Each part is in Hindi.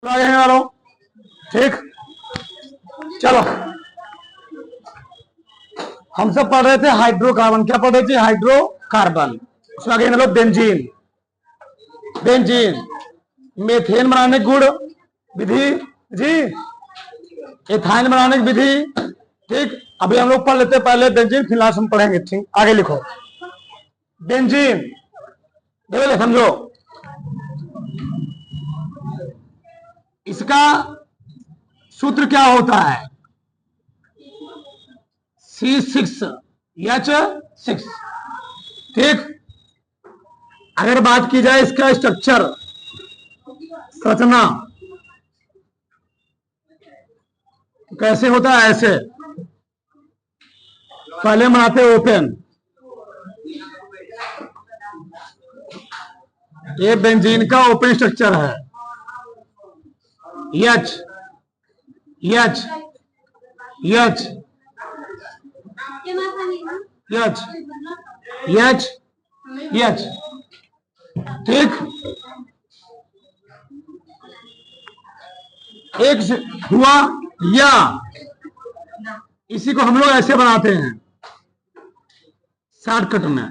आगे हैं वालों। ठीक, चलो हम सब पढ़ रहे थे हाइड्रोकार्बन। क्या पढ़ रहे थे? हाइड्रोकार्बन। उसमें आगे लो बेंजीन। बेंजीन मेथेन बनाने की गुण विधि जी, एथाइन बनाने की विधि। ठीक, अभी हम लोग पढ़ लेते हैं पहले बेंजीन, फिर लास्ट हम पढ़ेंगे। ठीक, आगे लिखो बेंजीन। देखो समझो, इसका सूत्र क्या होता है? C6H6। ठीक, अगर बात की जाए इसका स्ट्रक्चर, संरचना, तो कैसे होता है? ऐसे पहले बनाते ओपन, ये बेंजीन का ओपन स्ट्रक्चर है। H H H H H H. ठीक, एक हुआ या, इसी को हम लोग ऐसे बनाते हैं शॉर्टकट में।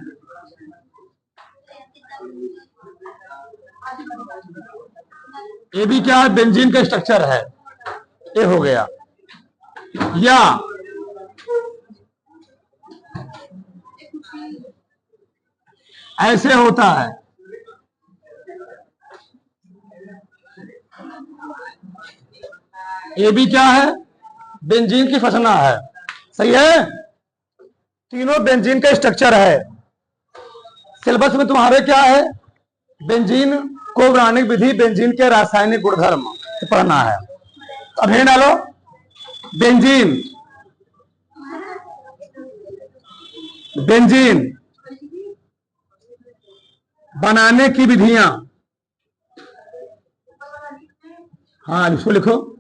ये भी क्या है? बेंजीन का स्ट्रक्चर है। ये हो गया। या ऐसे होता है। ये भी क्या है? बेंजीन की फसना है। सही है, तीनों बेंजीन का स्ट्रक्चर है। सिलेबस में तुम्हारे क्या है? बेंजीन को बनाने की विधि, बेंजीन के रासायनिक गुणधर्म पढ़ना है। अब है डालो बेंजीन। बेंजीन बनाने की विधियां, हाँ इसको लिखो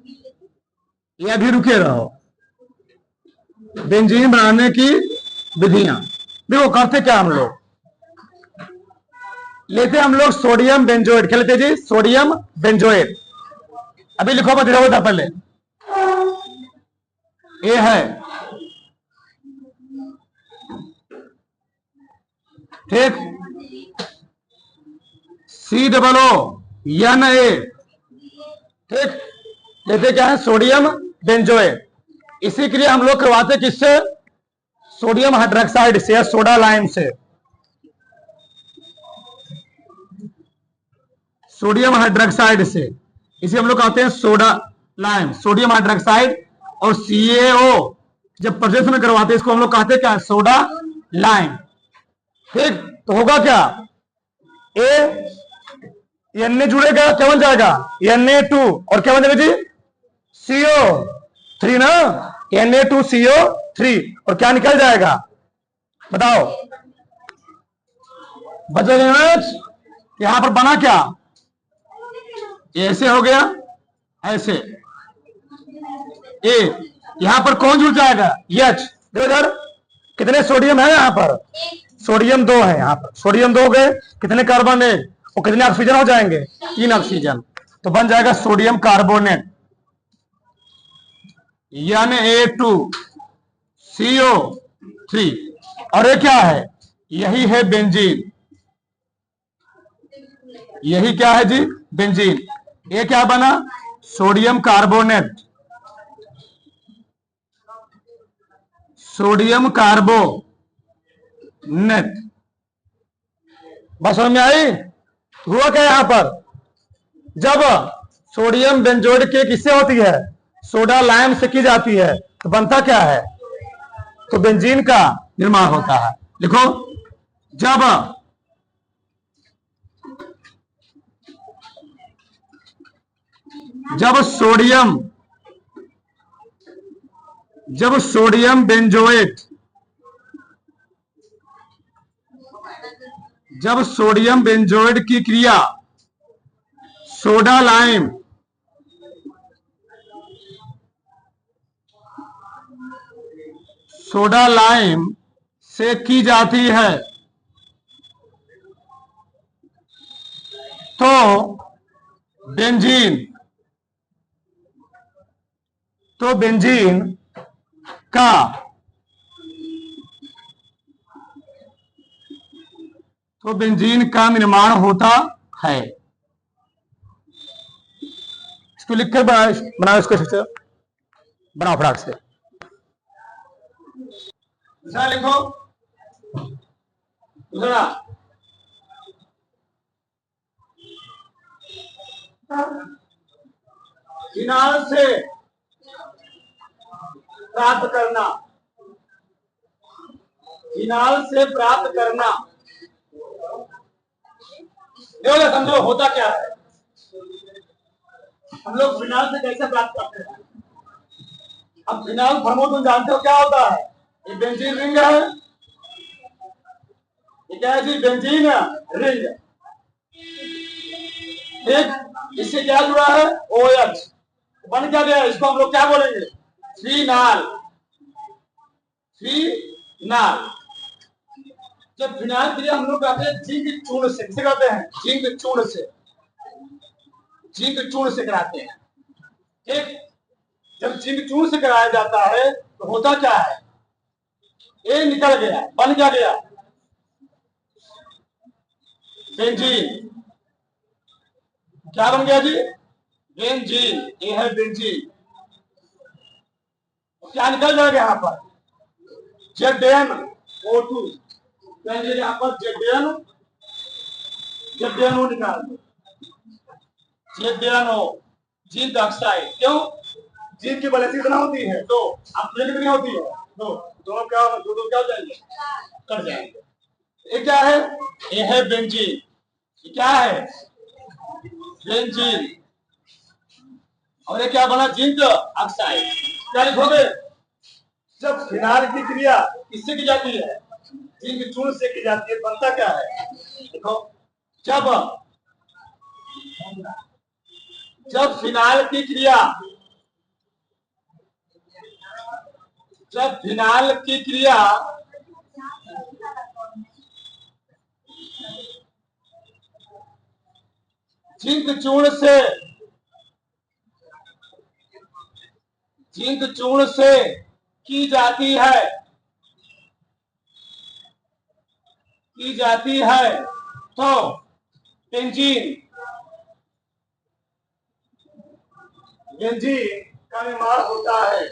या भी रुके रहो। बेंजीन बनाने की विधियां देखो, करते क्या हम लोग? लेते हम लोग सोडियम बेंजोएट। क्या लेते जी? Sodium benzoate. अभी लिखो मत था पहले। ये है, ठीक, COO ठीक, लेते क्या है? Sodium benzoate. इसी के लिए हम लोग करवाते किससे? सोडियम हाइड्रोक्साइड से या सोडा लाइम से। सोडियम हाइड्रोक्साइड से, इसे हम लोग कहते हैं सोडा लाइम, सोडियम हाइड्रोक्साइड। और CaO जब प्रोसेस में करवाते हैं इसको हम लोग कहते हैं क्या? Soda lime. ठीक, तो होगा क्या? Na जुड़ेगा, क्या बन जाएगा? Na2। और क्या बन जाएगा जी? CO3 ना, Na2CO3। और क्या निकल जाएगा बताओ? बचेगा। यहां पर बना क्या? ऐसे हो गया, ऐसे। ए यहां पर कौन जुड़ जाएगा? H। इधर कितने सोडियम है? यहां पर सोडियम 2 है। यहां पर सोडियम 2 हो गए, कितने कार्बन है? और कितने ऑक्सीजन हो जाएंगे? 3 ऑक्सीजन। तो बन जाएगा सोडियम कार्बोनेट, Na2CO3। और ये क्या है? यही है बेंजीन। यही क्या है जी? बेंजीन। ये क्या बना? Sodium carbonate, sodium carbonate. बस समझ में आई? हुआ क्या यहां पर? जब सोडियम बेंजोइड के किससे होती है? सोडा लाइम से की जाती है, तो बनता क्या है? तो बेंजीन का निर्माण होता है। लिखो, जब सोडियम बेंजोएट, जब सोडियम बेंजोइड की क्रिया सोडा लाइम से की जाती है, तो बेंजीन तो बेंजीन का निर्माण होता है। इसको लिखकर बनाओ इसको बनाओ फटाक से। दूसरा लिखो, दूसरा फिनाल से प्राप्त करना, फिनाल से प्राप्त करना। देखो समझो होता क्या है, हम लोग फिनाल से कैसे प्राप्त करते हैं। अब फिनाल फॉर्मूला तुम जानते हो क्या होता है, ये बेंजीन रिंग है, ये क्या है जी, बेंजीन रिंग। ठीक, इससे क्या जुड़ा है, OH बन क्या गया, इसको हम लोग क्या बोलेंगे, फिनाल। फिनाल जब फिनाल के लिए हम लोग कहते हैं जिंक चूर्ण से, किसे कहते हैं, जिंक चूर्ण से, जिंक चूर्ण से कराते हैं। ठीक, जब जिंक चूर्ण से कराया जाता है तो होता क्या है, ये निकल गया, बन क्या गया, बेंजीन। क्या बन गया जी, बेंजीन। ये है बेंजीन। क्या निकल जाएगा यहां पर, ZnO2। यहां पर ZnO निकाल दो, ZnO, जिंक ऑक्साइड। क्यों, जिंक की वैलेंसी कितना होती है, तो ऑक्सीजन कितनी होती है, दो, दोनों क्या हो जाएंगे, कट जाएंगे। ये क्या है, ये है बेंजीन। ये क्या है, बेंजीन। और ये क्या बना, जिंक ऑक्साइड। क्या लिखोगे, जब फिनाल की क्रिया किससे की जाती है, जिंक चूर्ण से की जाती है, बनता क्या है, देखो, जब फिनाल की क्रिया, जब फिनाल की क्रिया जिंक चूर्ण से, जिंक चूर्ण से की जाती है, की जाती है, तो बेंजीन, बेंजीन का निर्माण होता है।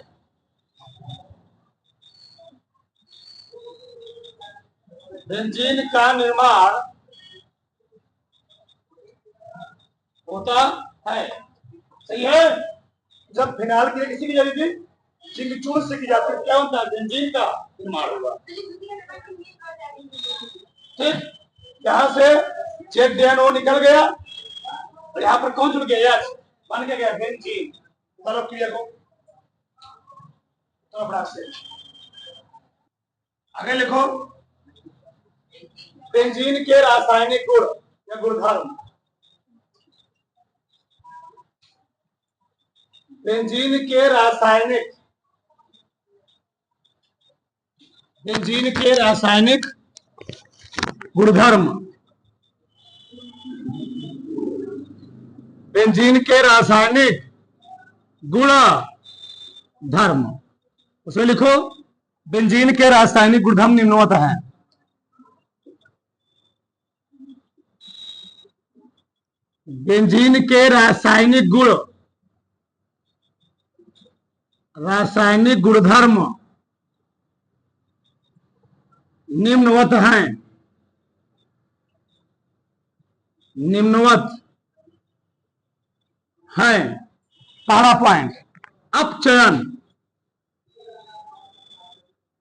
बेंजीन का निर्माण होता है, सही है। जब फिनाल की किसी की जाती थी, जिंक चूर्ण से की जाती है, क्या होता है, बेंजीन का निर्माण होगा। ठीक, यहां से ZnO निकल गया और यहां पर कौन जुड़ गया, H बन के गया बेंजीन। चलो क्लियर हो, तो फटाक से आगे लिखो, बेंजीन के रासायनिक गुण या गुणधर्म। बेंजीन के रासायनिक, बेंजीन के रासायनिक गुणधर्म, बेंजीन के रासायनिक गुण धर्म। उसमें लिखो, बेंजीन के रासायनिक गुणधर्म निम्नवत हैं। बेंजीन के रासायनिक गुण, रासायनिक गुणधर्म निम्नवत हैं, निम्नवत हैं। पहला पॉइंट, अपचयन,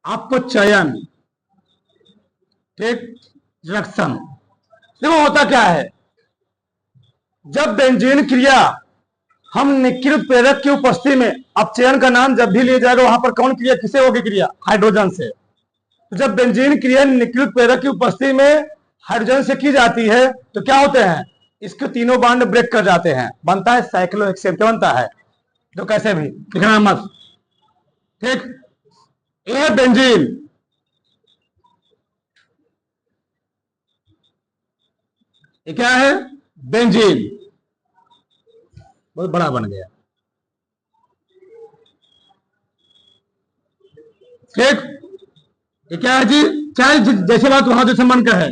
अपचयन, ठीक, रिडक्शन। देखो होता क्या है, जब बेंजीन क्रिया हम निकृत प्रेरक की उपस्थिति में, अपचयन का नाम जब भी लिया जाएगा वहां पर कौन क्रिया, किसे होगी क्रिया, हाइड्रोजन से। तो जब बेंजीन क्रिया निकृत प्रेरक की उपस्थिति में हाइड्रोजन से की जाती है तो क्या होते हैं, इसके तीनों बॉन्ड ब्रेक कर जाते हैं, बनता है साइक्लोहेक्सेन। क्या बनता है, तो कैसे भी लिखना मत। ठीक, ये बेंजीन, ये क्या है, बेंजीन। बहुत बड़ा बन गया। ठीक, ये क्या है जी, चाहे जैसे बात वहां जैसे मन का है,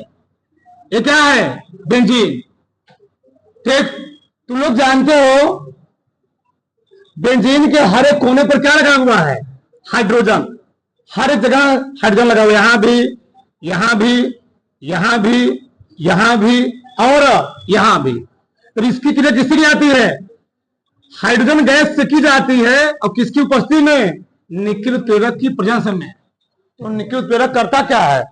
ये क्या है, बेंजीन। ठीक, तुम लोग जानते हो बेंजीन के हर एक कोने पर क्या लगा हुआ है, हाइड्रोजन। हर एक जगह हाइड्रोजन लगा हुआ है, यहां भी, यहां भी, यहां भी, यहां भी और यहां भी। तो इसकी क्रिया किससे की जाती है, हाइड्रोजन गैस से की जाती है, और किसकी उपस्थिति में, निकिल उत्प्रेरक की प्रेजेंस में। तो निकिल उत्प्रेरक करता क्या है,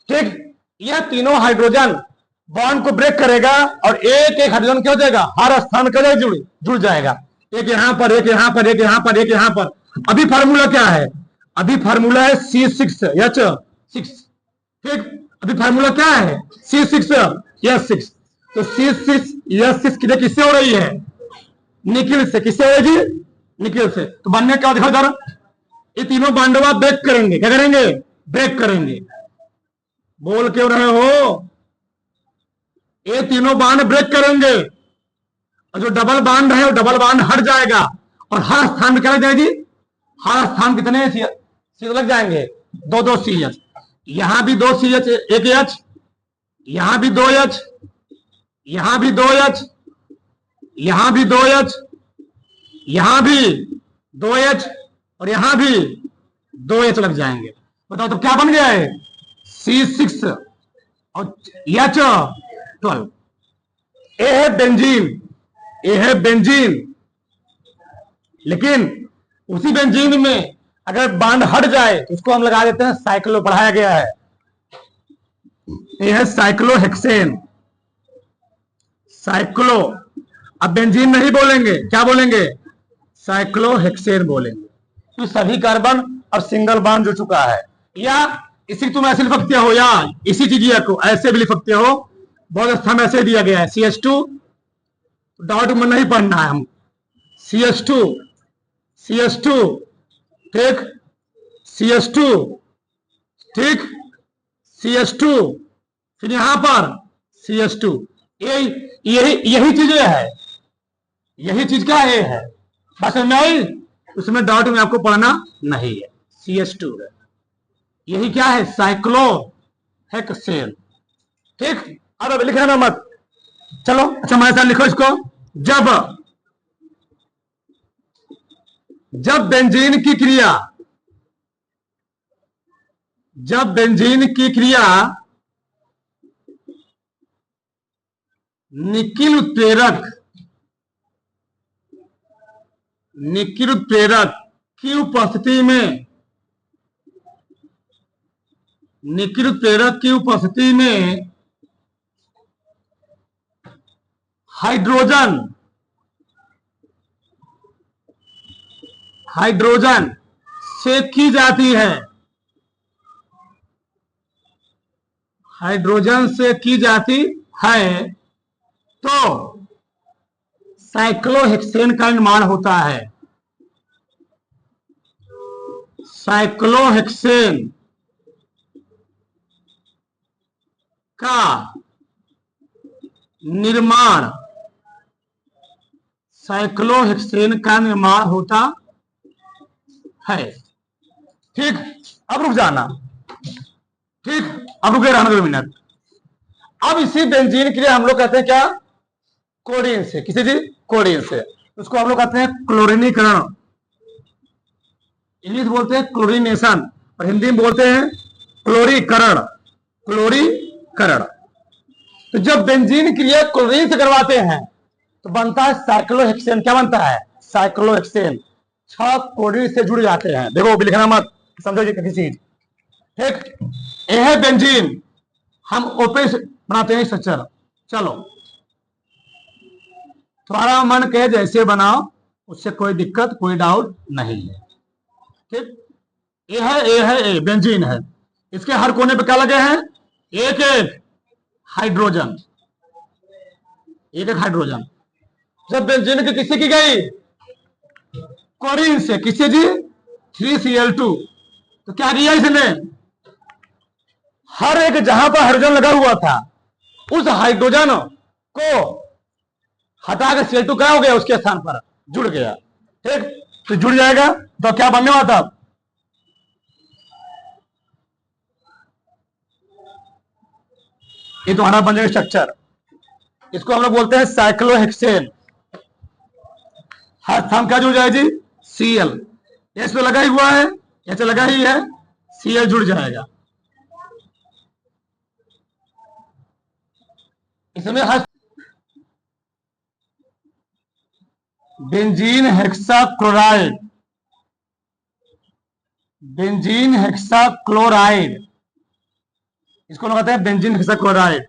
ठीक, यह तीनों हाइड्रोजन बॉन्ड को ब्रेक करेगा और एक एक हाइड्रोजन क्या हो जाएगा, हर स्थान का जुड़ जाएगा, एक यहां पर, एक यहां पर, एक यहां पर, एक यहां पर। अभी फार्मूला क्या है, अभी फार्मूला है C6H6। ठीक, अभी फार्मूला क्या है, C6H6। तो C6H6 क्रिया किससे हो रही है, निकिल से। किससे हो रही है, निकिल से। तो बनने क्या देखो इधर, ये तीनों बांडवा ब्रेक करेंगे, क्या करेंगे, ब्रेक करेंगे। बोल क्यों रहे हो, ये तीनों बांड ब्रेक करेंगे, और जो डबल बांड है वो डबल बांड हट जाएगा, और हर स्थान में क्या लग जाएगी, हर स्थान कितने सी लग जाएंगे, दो दो CH। यहां भी 2 CH, एक H, यहां भी 2 H, यहां भी 2 H, यहां भी 2 H, यहां भी 2 H, और यहां भी 2 H लग जाएंगे। बताओ तो क्या बन गया है, C6 और H12। ये है बेंजीन, ये है बेंजीन। लेकिन उसी बेंजीन में अगर बांड हट जाए तो उसको हम लगा देते हैं साइक्लो, पढ़ाया गया है, ये है साइक्लोहेक्सेन, साइक्लो। अब बेंजीन नहीं बोलेंगे, क्या बोलेंगे, साइक्लोहेक्सेन बोलेंगे। तो सभी कार्बन और सिंगल बॉन्ड जुड़ चुका है। या इसी तुम ऐसे लिख सकते हो, या इसी चीज को ऐसे भी लिख सकते हो, बहुत स्थान ऐसे दिया गया है, CH2, डॉट में नहीं पढ़ना है हम, CH2, CH2, ठीक, CH2, ठीक, CH2, फिर यहां पर CH2। यही चीजें है, यही चीज क्या है, बस नहीं, उसमें डॉट में आपको पढ़ना नहीं है, CH2 है। यही क्या है, साइक्लोहेक्सेन। ठीक, अब लिखना मत, चलो अच्छा हमारे साथ लिखो इसको। जब बेंजीन की क्रिया, जब बेंजीन की क्रिया निकिल उत्प्रेरक, निकिल उत्प्रेरक की उपस्थिति में, निकिल उत्प्रेरक की उपस्थिति में हाइड्रोजन, हाइड्रोजन से की जाती है, हाइड्रोजन से की जाती है, तो साइक्लोहेक्सेन का निर्माण होता है, साइक्लोहेक्सेन का निर्माण, साइक्लोहेक्सेन का निर्माण होता है। ठीक, अब रुक जाना, ठीक, अब रुके रहना 2 मिनट। अब इसी बेंजीन के लिए हम लोग कहते हैं क्या, कोडीन से, किसी जी कोडीन से, उसको हम लोग कहते हैं क्लोरीनीकरण। इंग्लिश बोलते हैं क्लोरीनेशन, और हिंदी में बोलते हैं क्लोरीकरण, क्लोरीकरण। तो जब बेंजीन क्रिया क्लोरीन से करवाते हैं तो बनता है साइक्लोहेक्सेन। क्या बनता है, साइक्लोहेक्सेन। 6 कोडीन से जुड़ जाते हैं। देखो भी लिखना मत, समझो जी किसी चीज। ठीक, ये है बेंजीन, हम ओपे बनाते हैं स्ट्रक्चर। चलो तुम्हारा मन कहे जैसे बनाओ, उससे कोई दिक्कत, कोई डाउट नहीं है। ठीक, ये है बेंजीन है, इसके हर कोने पे क्या लगे हैं, एक एक हाइड्रोजन, एक एक हाइड्रोजन। जब बेंजीन की किससे की गई, क्लोरीन से, किससे जी, 3Cl2। तो क्या किया इसने, हर एक जहां पर हाइड्रोजन लगा हुआ था उस हाइड्रोजन को हटाकर Cl2 क्या हो गया, उसके स्थान पर जुड़ गया। ठीक, तो जुड़ जाएगा तो क्या बनने वाला था, ये तो हमारा बन जाएगा स्ट्रक्चर। इसको हम लोग बोलते हैं साइक्लोहेक्सेन। हर थंब क्या जुड़ जाएगी? Cl। एच तो लगा ही हुआ है, एच लगा ही है, Cl जुड़ जाएगा। इसमें हर बेंजीन हेक्साक्लोराइड, बेंजीन हेक्साक्लोराइड, इसको लोग कहते हैं बेंजीन हेक्साक्लोराइड,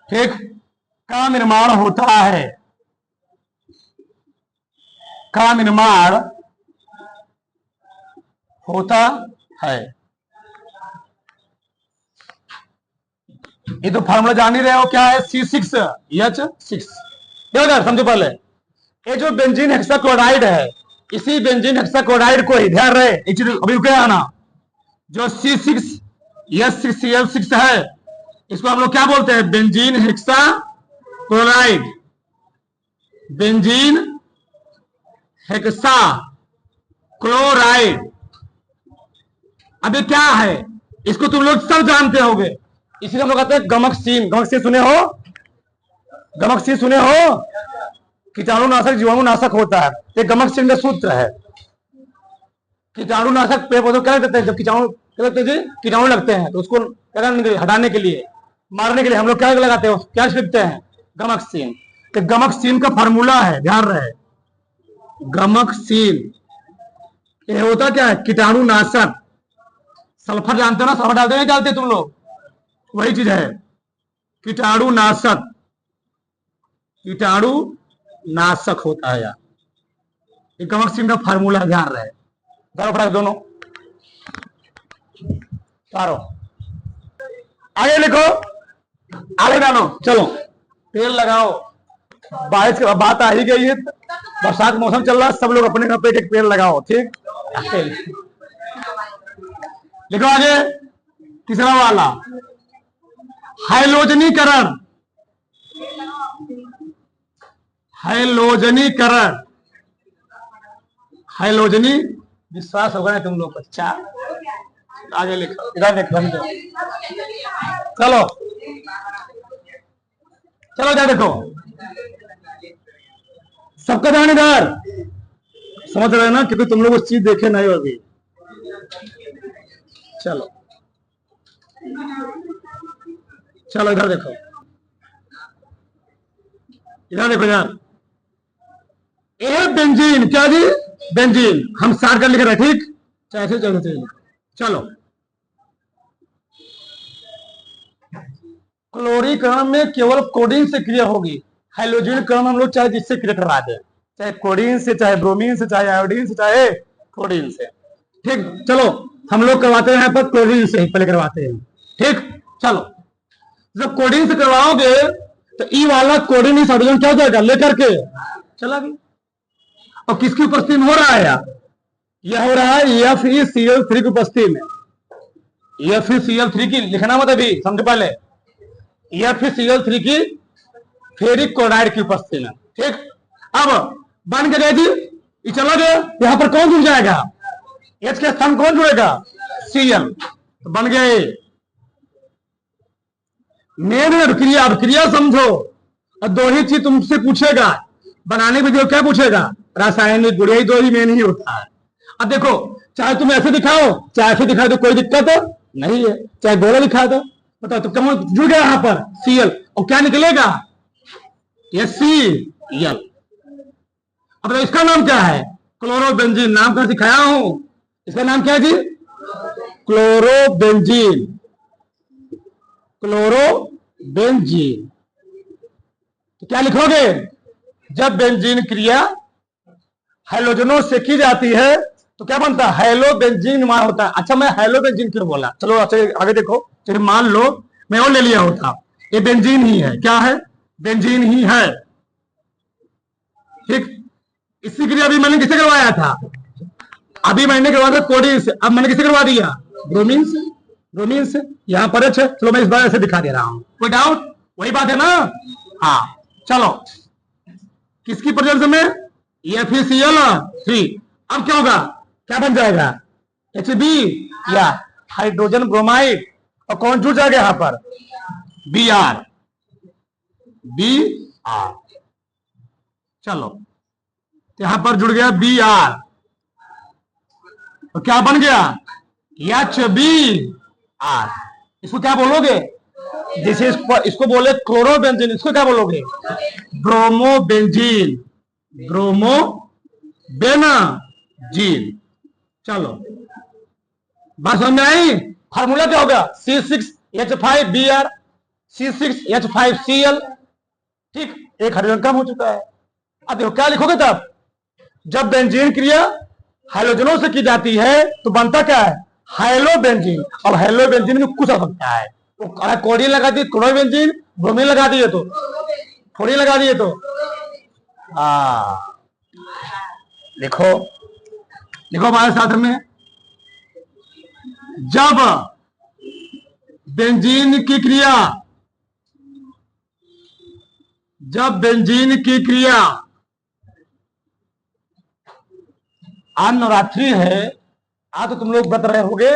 ठीक, का निर्माण होता है, का निर्माण होता है। ये तो फार्मूला जान ही रहे हो, क्या है? C6H6। समझो पहले, ये जो बेंजीन हेक्साक्लोराइड है, इसी बेंजीन हेक्साक्लोराइड को ही ध्यान रहे, अभी क्या आना, जो C6H6Cl6 है, इसको हम लोग क्या बोलते हैं? Benzene hexachloride, benzene hexachloride. अब ये क्या है? इसको तुम लोग सब जानते होगे, इसीलिए हम लोग कहते हैं गमकसीन। गमकसीन सुने हो? गमकसीन सुने हो? कीटाणुनाशक जीवाणुनाशक होता है, ये गमकसीन का सूत्र है। कीटाणुनाशक पेड़ पौधों क्या लगते हैं? जब कीटाणु क्या लगते हैं जी? कीटाणु लगते हैं, तो उसको क्या करने के लिए? हटाने के लिए, मारने के लिए हम लोग क्या लगाते हैं? क्या छिड़कते हैं? गमकसीन। तो गमकसीन का फार्मूला है, ध्यान रहे, गमकसीन ये होता क्या है? कीटाणुनाशक। सल्फर जानते हो ना? सल्फर डालते हैं, डालते तुम लोग? वही चीज है, कीटाणुनाशक। कीटाणुनाशक होता है यार, ये गमकसीन का फार्मूला, ध्यान रहे। दोनों चारों आगे लिखो, आगे डालो, चलो पेड़ लगाओ। बारिश की बात आ ही गई है, बरसात मौसम चल रहा है, सब लोग अपने घर पे एक पेड़ लगाओ, ठीक। लिखो आगे, तीसरा वाला, हाइलोजनीकरण। हाइलोजनीकरण, हाइलोजनी, विश्वास होगा ना तुम लोग बच्चा। आगे लिखो, इधर देखो, चलो चलो इधर देखो, सबका ध्यान इधर, समझ रहे हैं ना? क्योंकि तुम लोग उस चीज देखे नहीं हो अभी। चलो चलो इधर देखो, इधर देखो यार, ये बेंजीन, क्या जी? बेंजीन। हम सार कर लिख रहे हैं, ठीक, चाहे चलो चलो। क्लोरीकरण में केवल कोडीन से क्रिया होगी, हाइड्रोजनीकरण हम लोग चाहे जिससे क्रिया करवा दे, चाहे कोडीन से, चाहे ब्रोमीन से, चाहे आयोडीन से, चाहे क्लोरीन से, ठीक। चलो हम लोग करवाते हैं यहाँ पर क्लोरीन से ही पहले करवाते हैं, ठीक। चलो जब कोडीन से करवाओगे तो ई वाला कोडीन इस हाइड्रोजन क्या हो जाएगा? लेकर के चला गया। और किसकी उपस्थिति में हो रहा है यार? यह हो रहा है FeCl3 की उपस्थिति में। FeCl3 की लिखना मत अभी, समझो पहले, FeCl3 की फेरिक क्लोराइड की उपस्थिति में, ठीक। अब बन गया जी, ये चला गया, यहां पर कौन जुड़ जाएगा? H के स्थान कौन जुड़ेगा? Cl, तो बन गया ये। मेन क्रिया, अब क्रिया समझो, और दो ही चीज तुमसे पूछेगा बनाने में, जो क्या पूछेगा? रासायनिक गुण, यही दो ही मेन ही होता है। अब देखो, चाहे तुम ऐसे दिखाओ, चाहे ऐसे दिखाओ, तो कोई दिक्कत नहीं है, चाहे गोला दिखा दो, बताओ तो कौन जुड़ गया यहां पर? Cl, और क्या निकलेगा? Cl। अब इसका नाम क्या है? क्लोरोबेंजीन। नाम कर दिखाया हूं, इसका नाम क्या है जी? क्लोरोबेंजीन। क्लोरोबेंजीन। तो क्या लिखोगे? जब बेंजीन क्रिया हाइड्रोजनों से की जाती है तो क्या बनता है? हेलोबेंजीन निर्माण होता है। अच्छा, मैं हेलोबेंजीन क्यों बोला? चलो अच्छा आगे देखो, चलिए मान लो मैं और ले लिया होता, ये बेंजीन ही है। क्या है? बेंजीन ही है, ठीक। इसी क्रिया अभी मैंने किसे करवाया था? अभी मैंने करवाया था कोडीन से, अब मैंने किसे करवा दिया? ब्रोमीन से। ब्रोमीन से यहां पर है, चलो मैं इस बार ऐसे दिखा दे रहा हूं, कोई डाउट? वही बात है ना? हाँ चलो, किसकी प्रेजेंस में? FeCl3। अब क्या होगा? क्या बन जाएगा? Hb या हाइड्रोजन ब्रोमाइड, और कौन जुड़ जाएगा यहां पर? B R, B R. चलो, यहां पर जुड़ गया बी आर, तो क्या बन गया? H B R. इसको क्या बोलोगे? जैसे इसको बोले क्लोरोबेंजीन, इसको क्या बोलोगे? ब्रोमोबेंजीन, ब्रोमोबेनाजीन। चलो, बात समझ में आई? फार्मूला क्या होगा? C6H5Br, C6H5Cl। ठीक, एक हाइड्रोजन कम हो चुका है। अब देखो क्या लिखोगे तब? जब बेंजीन क्रिया हाइड्रोजनों से की जाती है तो बनता क्या है? हाइलोबेंजीन। अब हाइलोबेंजीन में कुछ हो सकता है, तो कोडिन लगा दी क्लोरोबेंजीन, ब्रोमीन लगा दिए तो फ्लोरीन लगा दिए तो देखो देखो हमारे साथ में, जब बेंजीन की क्रिया, जब बेंजीन की क्रिया, आज नवरात्रि है, आज तो तुम लोग बता रहे होगे,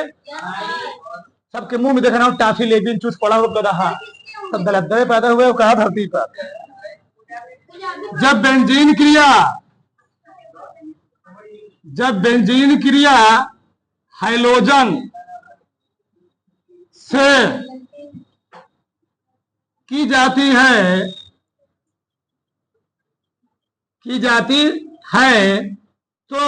सबके मुंह में देख रहा हूं टाफी लेबिन चूस पड़ा हो रहा, सब दलदले पैदा हुए कहा धरती पर। जब बेंजीन क्रिया, जब बेंजीन क्रिया हाइलोजन से की जाती है, की जाती है तो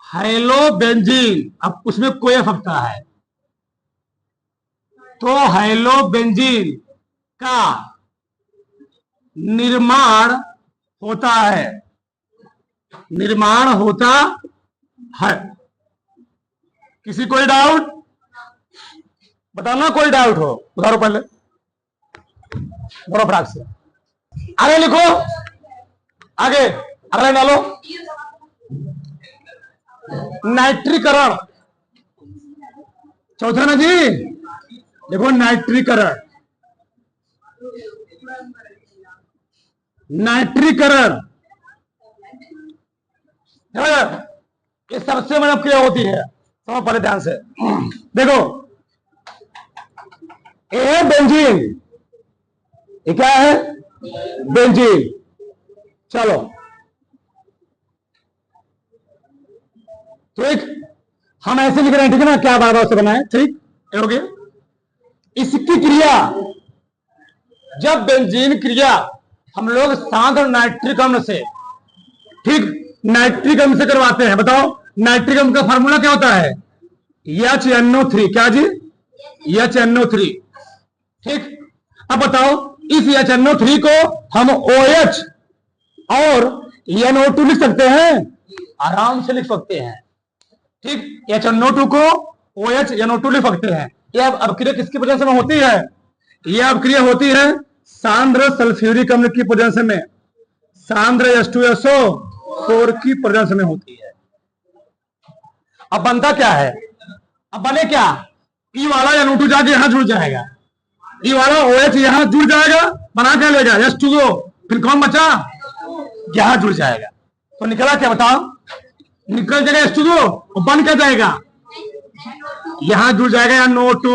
हाइलोबेंजीन, अब उसमें कोई सकता है, तो हाइलोबेंजीन का निर्माण होता है, निर्माण होता है। किसी कोई डाउट बताना, कोई डाउट हो उधारो पहले बड़ो फटाक से आगे लिखो, आगे अगला डालो। नाइट्रीकरण, चौथा ना जी, देखो नाइट्रीकरण, नाइट्रीकरण ये सबसे मतलब क्रिया होती है, समझ पहले ध्यान से देखो। ये है बेंजीन, ये क्या है? बेंजीन। चलो ठीक, हम ऐसे लिख रहे हैं, ठीक है ना, क्या बार बार से बनाए, ठीक हो गया। इसकी क्रिया, जब बेंजीन क्रिया हम लोग सांद्र नाइट्रिक अम्ल से, ठीक, नाइट्रिक अम्ल से करवाते हैं, बताओ नाइट्रिक अम्ल का फार्मूला क्या होता है? HNO3, क्या जी? HNO3। ठीक, अब बताओ इस HNO3 को हम OH और NO2 लिख सकते हैं? आराम से लिख सकते हैं। ठीक, HNO2 को OH NO2 लिख सकते हैं। यह अपक्रिया किसकी वजह से होती है? यह अपक्रिया होती है सांद्र सल्फ्यूरिक अम्ल की प्रेजेंस में, सांद्र H2SO4 की प्रेजेंस में होती है। अब बनता क्या है? अब बने क्या? ई वाला NO2 जाके यहां जुड़ जाएगा, ई वाला OH यहां जुड़ जाएगा, बना क्या लेगा? H2O, फिर कौन बचा? यहां जुड़ जाएगा, तो निकला क्या बताओ? निकल जाएगा H2O, और बन क्या जाएगा? यहां जुड़ जाएगा NO2।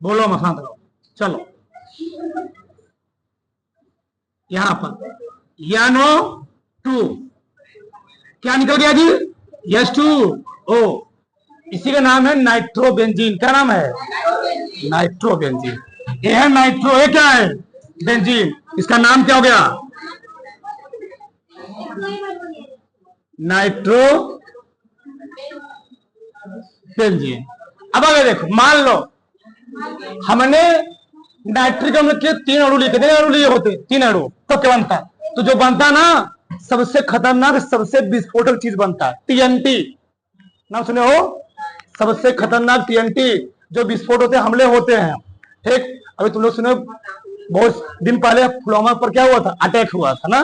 बोलो मसाला करो, चलो यहां पर NO2 क्या निकल गया जी? H2O। इसी का नाम है नाइट्रोबेंजीन। क्या नाम है? नाइट्रोबेंजीन। ये है नाइट्रो, ये क्या है? बेंजीन। इसका नाम क्या हो गया? Nitro benzene. अब अगर देखो, मान लो हमने नाइट्रिक अम्ल के 3 अणु लिए, कितने अणु लिए होते? 3 अणु, तो क्या बनता? तो जो बनता ना, सबसे खतरनाक, सबसे विस्फोटक चीज बनता TNT। नाम सुने हो? सबसे खतरनाक TNT, जो विस्फोट होते हमले होते हैं। ठीक, अभी तुम लोग सुने बहुत दिन पहले पुलवामा पर क्या हुआ था? अटैक हुआ था ना,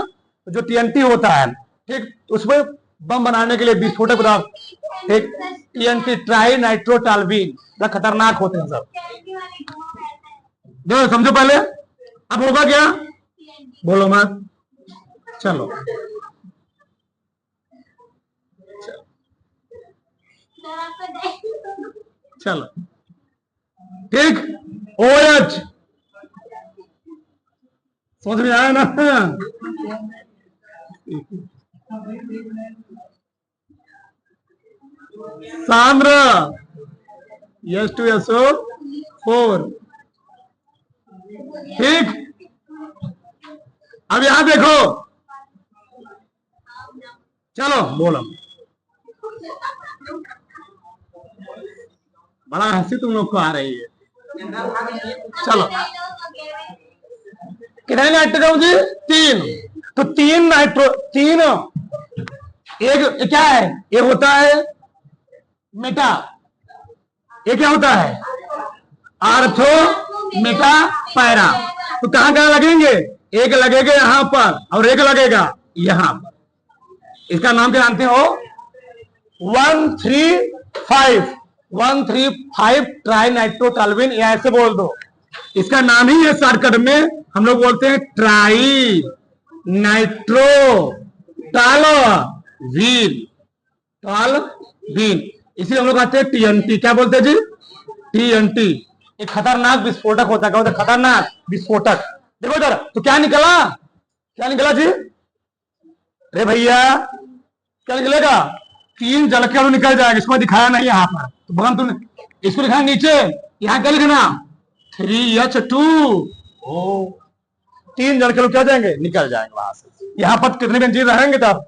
जो TNT होता है, ठीक, उसमें बम बनाने के लिए विस्फोटक पदार्थ, ठीक, TNT ट्राई नाइट्रोटाल्बीन, खतरनाक होते हैं सब। जो समझो पहले, अब होगा क्या? बोलो मत, चलो चलो समझ में आया ना? सांद्र H2SO4। ठीक, अब यहां देखो, चलो बोलो, बड़ा हंसी तुम लोग को आ रही है। चलो, कितने नाइट्रोजन जी? 3। तो 3 एक क्या है? ये होता है मेटा, ये क्या होता है? Ortho Meta para. तो कहां कहां लगेंगे? एक लगेगा यहां पर और एक लगेगा यहां पर। इसका नाम क्या जानते हो? 135 ट्राई नाइट्रोटॉल्यूइन, या ऐसे बोल दो, इसका नाम ही है शॉर्टकट में हम लोग बोलते हैं ट्राई नाइट्रोटॉल्यूइन। इसी हम लोग कहते हैं टीएनटी। क्या बोलते हैं जी? टीएनटी। एक खतरनाक विस्फोटक होता है। क्या होता है? खतरनाक विस्फोटक। देखो इधर, तो क्या निकला? क्या निकला जी? अरे भैया, क्या निकलेगा? 3 जल के अणु निकल जाएगा। इसको दिखाया नहीं यहाँ पर, तो भगवान तुमने इसको लिखा नीचे, यहाँ क्या लिखना? 3H2। ओ, 3 जल के अणु क्या जाएंगे? निकल जाएंगे वहां से। यहाँ पर कितने बेंजीन रहेंगे? तब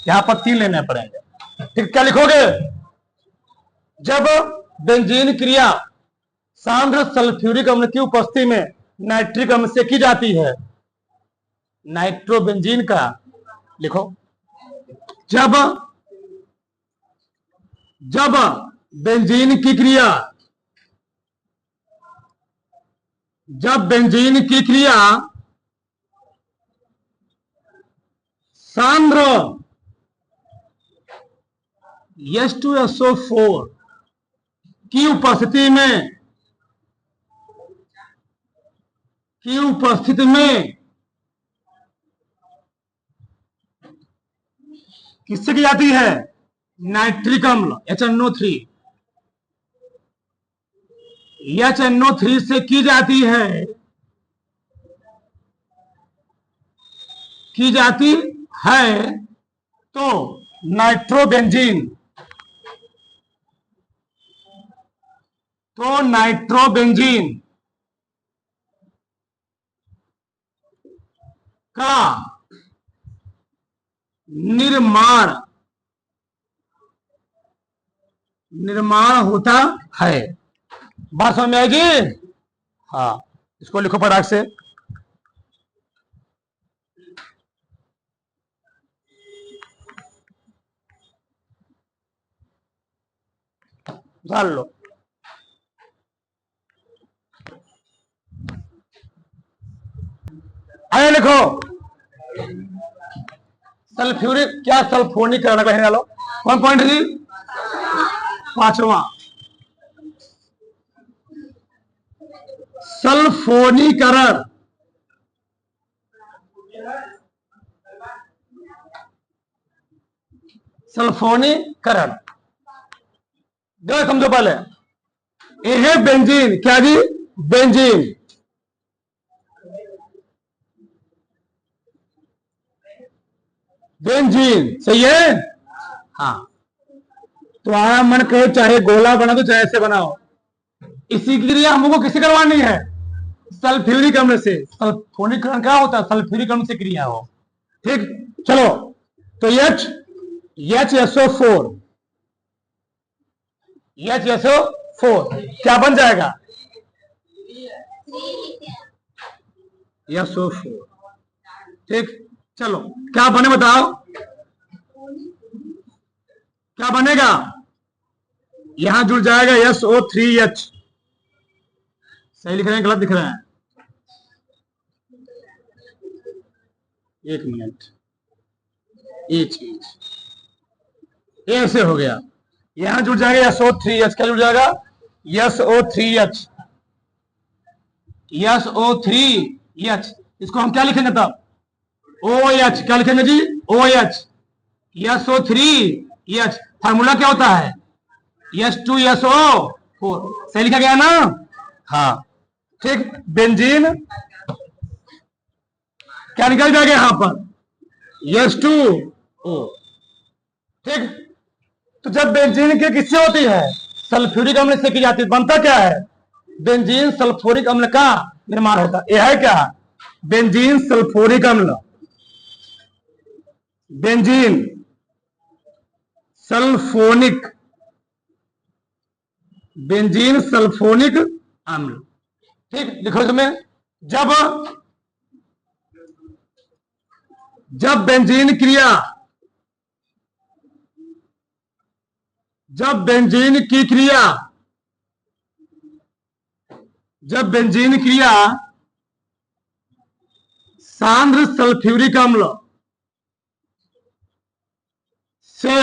यहाँ पर 3 लेने पड़ेंगे। ठीक, क्या लिखोगे? जब बेंजीन क्रिया सांद्र सल्फ्यूरिक अम्ल की उपस्थिति में नाइट्रिक अम्ल से की जाती है, नाइट्रोबेंजीन का लिखो। जब बेंजीन की क्रिया, जब बेंजीन की क्रिया सांद्र H2SO4 की उपस्थिति में किससे की जाती है? नाइट्रिक अम्ल HNO3। HNO3 से की जाती है, तो नाइट्रोबेंजीन, का निर्माण होता है। बात समझ में आएगी? हाँ, इसको लिखो फटाक से। डाल लो। आगे लिखो, सल्फ्यूरिक, क्या सल्फोनीकरण का डालो। कौन पॉइंट जी? 5वां, सल्फोनीकरण। सल्फोनीकरण देखो, समझो पहले। ये है बेंजीन। क्या जी? बेंजीन। सही है? हाँ, तो आया मन कहे चाहे गोला बना दो चाहे ऐसे बनाओ, इसी की क्रिया हमको किससे करवानी है? सल्फ्यूरिक अम्ल से। सल्फोनीकरण क्या होता है? सल्फ्यूरिक अम्ल से क्रिया हो। ठीक, चलो, तो HSO4 क्या बन जाएगा? SO4। ठीक, चलो, क्या बने बताओ? क्या बनेगा? यहां जुड़ जाएगा SO3H। सही लिख रहे हैं गलत लिख रहे हैं? एक मिनट, ये चीज ऐसे हो गया। यहां जुड़ जाएगा SO3H। क्या जुड़ जाएगा? SO3H। इसको हम क्या लिखेंगे तब? OH। क्या लिखेंगे जी? OH। SO3H। फार्मूला क्या होता है? H2SO4। सही लिखा गया ना? हाँ, ठीक। बेंजीन क्या निकल जाएगा यहां पर, H2O। ठीक, तो जब बेंजीन की किससे होती है, सल्फ्यूरिक अम्ल से की जाती है, बनता क्या है, बेंजीन सल्फ्यूरिक अम्ल का निर्माण होता है। यह है क्या, बेंजीन सल्फ्यूरिक अम्ल, बेंजीन सल्फोनिक, बेंजीन सल्फोनिक अम्ल। ठीक, लिखो इसमें, जब बेंजीन क्रिया, जब बेंजीन की क्रिया, जब बेंजीन क्रिया सांद्र सल्फ्यूरिक अम्ल से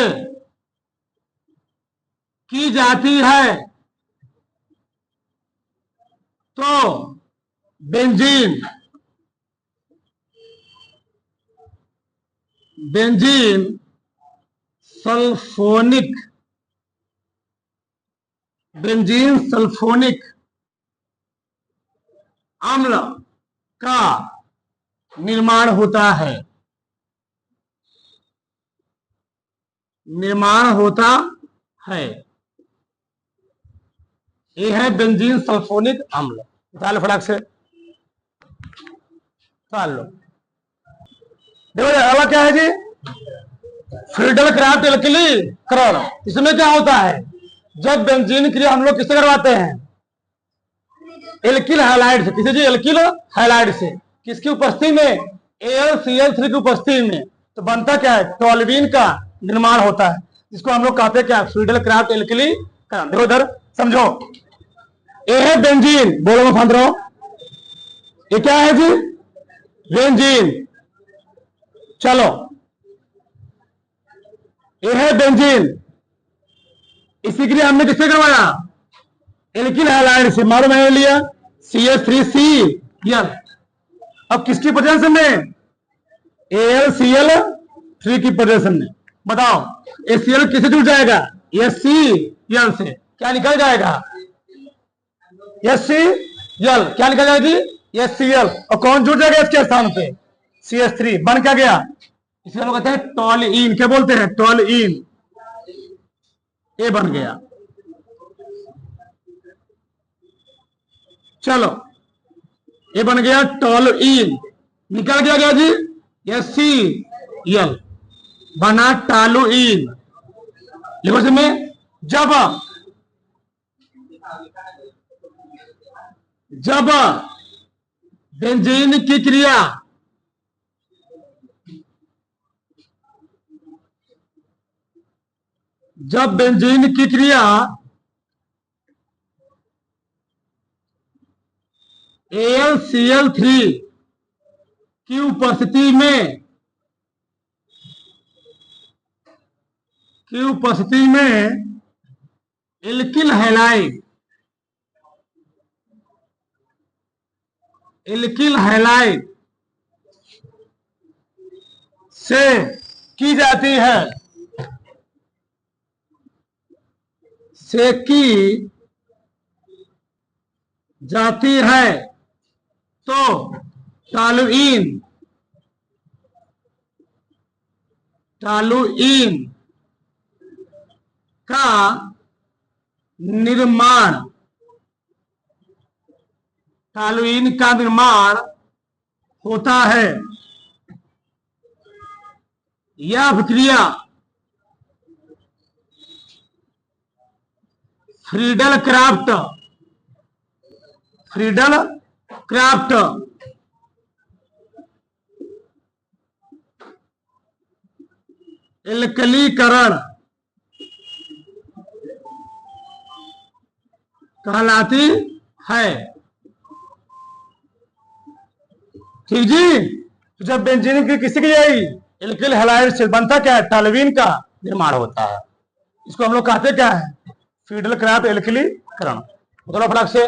की जाती है तो benzene, benzene sulphonic, benzene sulphonic अम्ल का निर्माण होता है, निर्माण होता है। यह है बेंजीन सल्फोनिक अम्ल। निकाल लो फटाक से, निकाल लो। देखो अगला क्या है जी, फ्रीडल क्राफ्ट एल्किली करण। इसमें क्या होता है, जब बेंजीन क्रिया हम लोग किससे करवाते हैं, एल्किल हैलाइड से। किसे जी, एल्किल हैलाइड से। किसकी उपस्थिति में, AlCl3 की उपस्थिति में। तो बनता क्या है, टोल्यूइन का निर्माण होता है, जिसको हम लोग कहते हैं क्या, फ्रीडल क्राफ्ट एल्किली करण। देखो इधर समझो, ये है बेंजीन, बोलो मैं फांद रहा हूं, ये क्या है जी, बेंजीन। चलो, ये है बेंजीन, इसी के लिए हमने किससे करवाया, एल्किल हैलाइड से। मारो मैंने लिया CH3Cl। अब किसकी प्रेजेंस में, AlCl3 की प्रेजेंस में। बताओ ACl किससे जुड़ जाएगा, HCl से। क्या निकल जाएगा, HCl। क्या निकल जाएगी, HCl। और कौन जुड़ जाएगा इसके स्थान पे, CH3। बन क्या गया, इसे हम कहते हैं टोल्यूइन। क्या बोलते हैं, टोल्यूइन। ये बन गया। चलो, ये बन गया टोल्यूइन। निकल गया जी HCl, बना टोल्यूइन। लिखो इसमें, जब बेंजीन की क्रिया जब बेंजीन की क्रिया AlCl3 की उपस्थिति में, एल्किल हैलाइड, एल्किल हैलाइड से की जाती है, से की जाती है तो टोल्यूइन, टोल्यूइन का निर्माण, टोल्यूइन का निर्माण होता है। यह अभिक्रिया फ्रीडल क्राफ्ट, फ्रीडल क्राफ्ट एल्कलीकरण कहलाती है। ठीक जी, तो जब बेंजीन की किसी की जाएगी, एल्किल हैलाइड से बनता क्या है, टोल्यूइन का निर्माण होता है। इसको हम लोग कहते क्या है, फ्रीडल क्राफ्ट एल्कलीकरण। बोलो फटाक से।